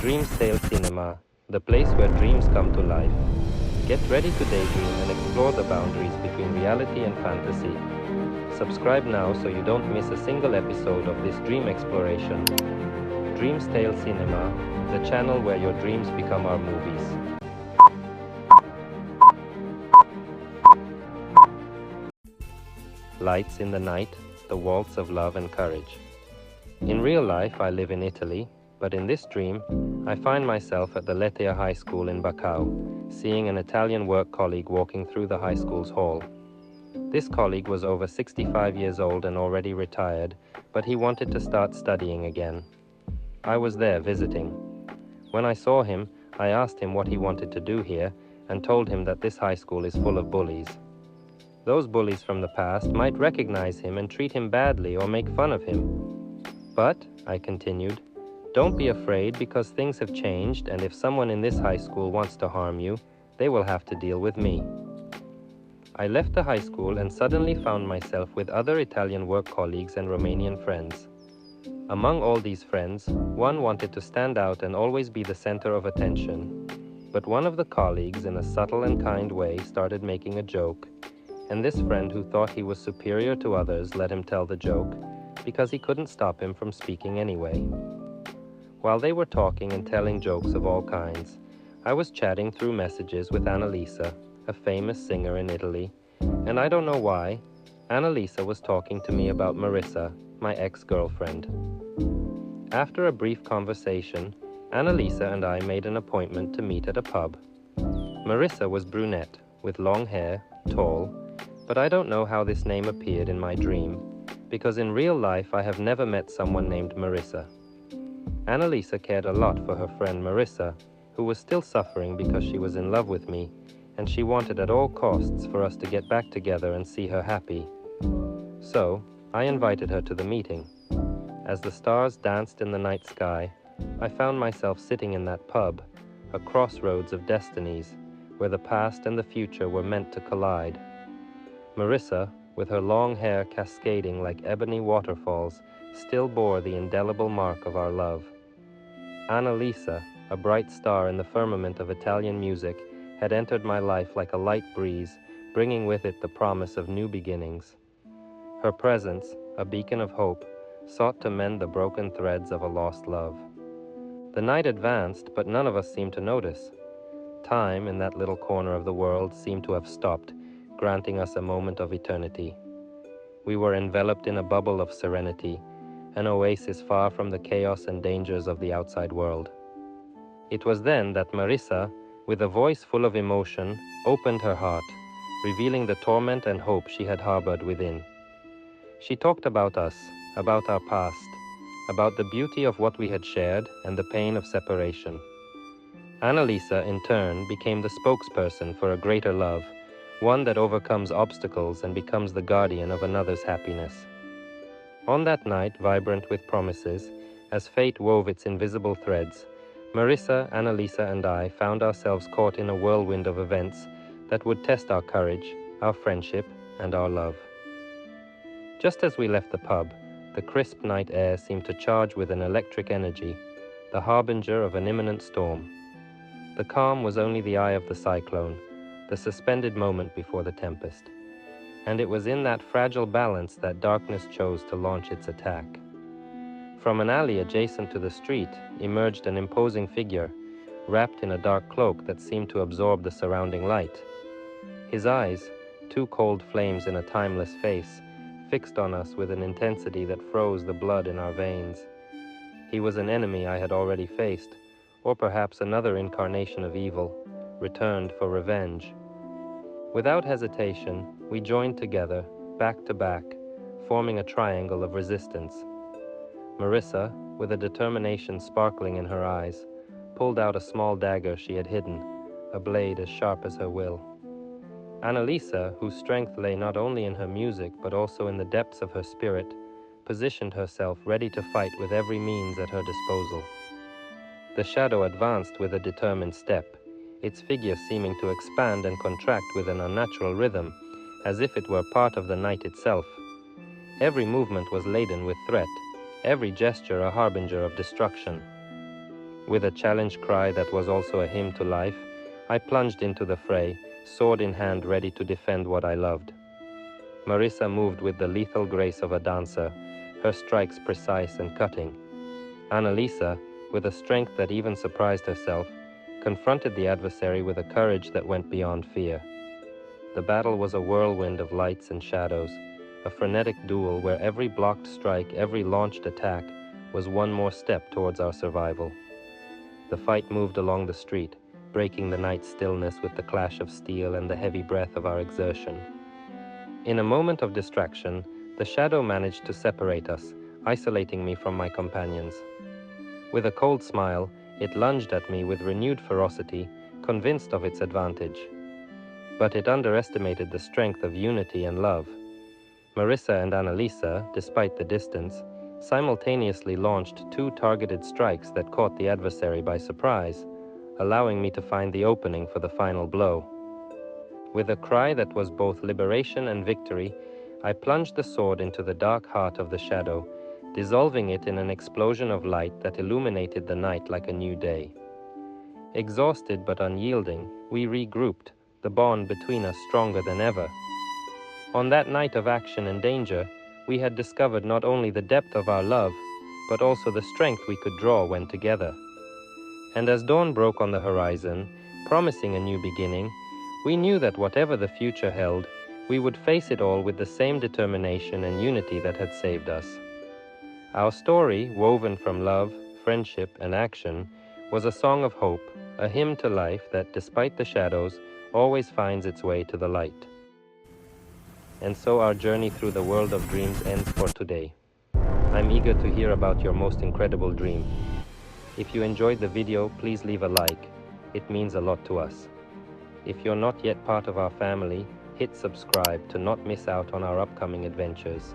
DreamsTaleCinema, the place where dreams come to life. Get ready to daydream and explore the boundaries between reality and fantasy. Subscribe now so you don't miss a single episode of this dream exploration. DreamsTaleCinema, the channel where your dreams become our movies. Lights in the night, the waltz of love and courage. In real life, I live in Italy, but in this dream, I find myself at the Letea High School in Bacau, seeing an Italian work colleague walking through the high school's hall. This colleague was over 65 years old and already retired, but he wanted to start studying again. I was there visiting. When I saw him, I asked him what he wanted to do here and told him that this high school is full of bullies. Those bullies from the past might recognize him and treat him badly or make fun of him. But, I continued, don't be afraid because things have changed, and if someone in this high school wants to harm you, they will have to deal with me. I left the high school and suddenly found myself with other Italian work colleagues and Romanian friends. Among all these friends, one wanted to stand out and always be the center of attention. But one of the colleagues, in a subtle and kind way, started making a joke, and this friend who thought he was superior to others let him tell the joke, because he couldn't stop him from speaking anyway. While they were talking and telling jokes of all kinds, I was chatting through messages with Annalisa, a famous singer in Italy, and I don't know why, Annalisa was talking to me about Marissa, my ex-girlfriend. After a brief conversation, Annalisa and I made an appointment to meet at a pub. Marissa was brunette, with long hair, tall, but I don't know how this name appeared in my dream, because in real life I have never met someone named Marissa. Annalisa cared a lot for her friend Marissa, who was still suffering because she was in love with me, and she wanted at all costs for us to get back together and see her happy. So, I invited her to the meeting. As the stars danced in the night sky, I found myself sitting in that pub, a crossroads of destinies, where the past and the future were meant to collide. Marissa, with her long hair cascading like ebony waterfalls, still bore the indelible mark of our love. Annalisa, a bright star in the firmament of Italian music, had entered my life like a light breeze, bringing with it the promise of new beginnings. Her presence, a beacon of hope, sought to mend the broken threads of a lost love. The night advanced, but none of us seemed to notice. Time, in that little corner of the world, seemed to have stopped, granting us a moment of eternity. We were enveloped in a bubble of serenity, an oasis far from the chaos and dangers of the outside world. It was then that Marissa, with a voice full of emotion, opened her heart, revealing the torment and hope she had harbored within. She talked about us, about our past, about the beauty of what we had shared and the pain of separation. Annalisa, in turn, became the spokesperson for a greater love, one that overcomes obstacles and becomes the guardian of another's happiness. On that night, vibrant with promises, as fate wove its invisible threads, Marissa, Annalisa, and I found ourselves caught in a whirlwind of events that would test our courage, our friendship, and our love. Just as we left the pub, the crisp night air seemed to charge with an electric energy, the harbinger of an imminent storm. The calm was only the eye of the cyclone, the suspended moment before the tempest. And it was in that fragile balance that darkness chose to launch its attack. From an alley adjacent to the street emerged an imposing figure, wrapped in a dark cloak that seemed to absorb the surrounding light. His eyes, two cold flames in a timeless face, fixed on us with an intensity that froze the blood in our veins. He was an enemy I had already faced, or perhaps another incarnation of evil, returned for revenge. Without hesitation, we joined together, back to back, forming a triangle of resistance. Marissa, with a determination sparkling in her eyes, pulled out a small dagger she had hidden, a blade as sharp as her will. Annalisa, whose strength lay not only in her music but also in the depths of her spirit, positioned herself ready to fight with every means at her disposal. The shadow advanced with a determined step, its figure seeming to expand and contract with an unnatural rhythm, as if it were part of the night itself. Every movement was laden with threat, every gesture a harbinger of destruction. With a challenge cry that was also a hymn to life, I plunged into the fray, sword in hand ready to defend what I loved. Marissa moved with the lethal grace of a dancer, her strikes precise and cutting. Annalisa, with a strength that even surprised herself, confronted the adversary with a courage that went beyond fear. The battle was a whirlwind of lights and shadows, a frenetic duel where every blocked strike, every launched attack, was one more step towards our survival. The fight moved along the street, breaking the night's stillness with the clash of steel and the heavy breath of our exertion. In a moment of distraction, the shadow managed to separate us, isolating me from my companions. With a cold smile, it lunged at me with renewed ferocity, convinced of its advantage. But it underestimated the strength of unity and love. Marissa and Annalisa, despite the distance, simultaneously launched 2 targeted strikes that caught the adversary by surprise, allowing me to find the opening for the final blow. With a cry that was both liberation and victory, I plunged the sword into the dark heart of the shadow, dissolving it in an explosion of light that illuminated the night like a new day. Exhausted but unyielding, we regrouped, the bond between us stronger than ever. On that night of action and danger, we had discovered not only the depth of our love, but also the strength we could draw when together. And as dawn broke on the horizon, promising a new beginning, we knew that whatever the future held, we would face it all with the same determination and unity that had saved us. Our story, woven from love, friendship, and action, was a song of hope, a hymn to life that, despite the shadows, always finds its way to the light. And so our journey through the world of dreams ends for today. I'm eager to hear about your most incredible dream. If you enjoyed the video, please leave a like. It means a lot to us. If you're not yet part of our family, hit subscribe to not miss out on our upcoming adventures.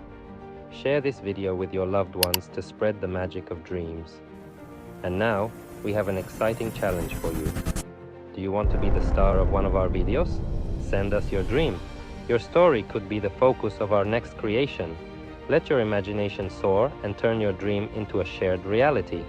Share this video with your loved ones to spread the magic of dreams. And now, we have an exciting challenge for you. Do you want to be the star of one of our videos? Send us your dream. Your story could be the focus of our next creation. Let your imagination soar and turn your dream into a shared reality.